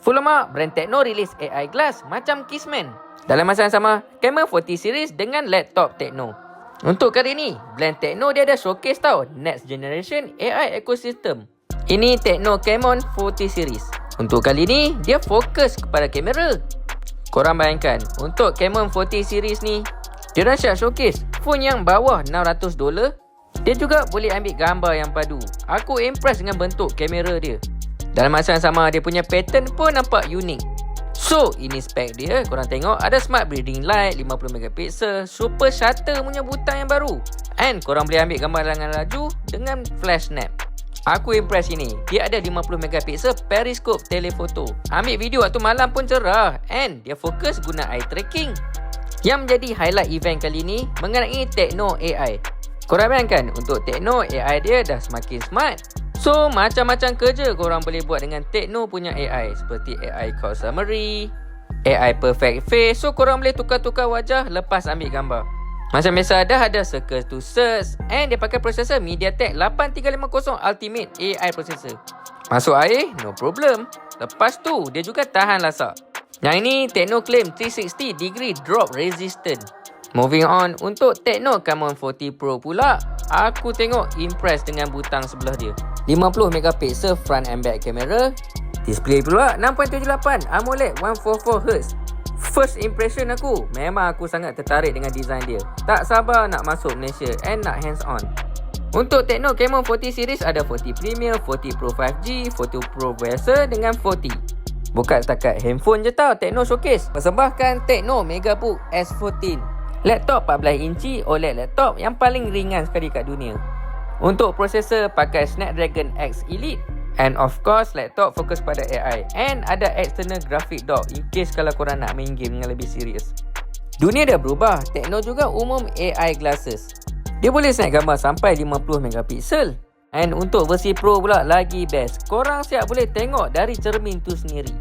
Full lemak, brand Tecno rilis AI Glass macam Kissman. Dalam masa yang sama, Camon 40 series dengan laptop Tecno. Untuk kali ni, brand Tecno dia ada showcase tau Next Generation AI Ecosystem. Ini Tecno Camon 40 series. Untuk kali ni, dia fokus kepada kamera. Korang bayangkan, untuk Camon 40 series ni, dia dahsyat showcase phone yang bawah $600. Dia juga boleh ambil gambar yang padu. Aku impress dengan bentuk kamera dia. Dalam masa yang sama, dia punya pattern pun nampak unik. So, ini spek dia. Korang tengok ada smart breathing light 50MP, super shutter punya butang yang baru. And korang boleh ambil gambar dengan laju dengan flash snap. Aku impress ini. Dia ada 50MP periscope telefoto. Ambil video waktu malam pun cerah. And dia fokus guna eye tracking. Yang menjadi highlight event kali ni mengenai Tecno AI. Korang bayangkan, untuk Tecno AI dia dah semakin smart. So, macam-macam kerja korang boleh buat dengan Tecno punya AI. Seperti AI Call Summary, AI Perfect Face. So, korang boleh tukar-tukar wajah lepas ambil gambar. Macam biasa, dah ada Circle to Search. And dia pakai prosesor MediaTek 8350 Ultimate AI processor. Masuk air, no problem. Lepas tu, dia juga tahan lasak. Yang ini, Tecno claim 360 degree drop resistant. Moving on, untuk Tecno Camon 40 Pro pula, aku tengok impress dengan butang sebelah dia. 50MP front and back kamera. Display pula 6.78 AMOLED 144Hz. First impression aku, memang aku sangat tertarik dengan design dia. Tak sabar nak masuk Malaysia and nak hands on. Untuk Tecno Camon 40 series ada 40 Premier, 40 Pro 5G, 40 Pro Versa dengan 40. Bukan setakat handphone je tau Tecno showcase. Persembahkan Tecno MegaBook S14. Laptop 14 inci OLED laptop yang paling ringan sekali kat dunia. Untuk prosesor pakai Snapdragon X Elite. And of course, laptop fokus pada AI. And ada external graphic dock in case kalau korang nak main game yang lebih serius. Dunia dah berubah. Tecno juga umum AI glasses. Dia boleh snap gambar sampai 50MP. And untuk versi Pro pula lagi best. Korang siap boleh tengok dari cermin tu sendiri.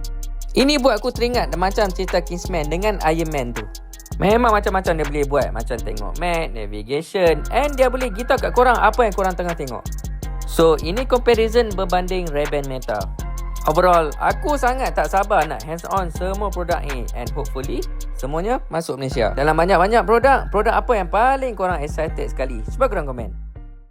Ini buat aku teringat macam cerita Kingsman dengan Iron Man tu. Memang macam-macam dia boleh buat. Macam tengok map, navigation. And dia boleh beritahu kat korang apa yang korang tengah tengok. So, ini comparison berbanding Ray-Ban Meta. Overall, aku sangat tak sabar nak hands-on semua produk ini. And hopefully, semuanya masuk Malaysia. Dalam banyak-banyak produk apa yang paling korang excited sekali? Cuba korang komen.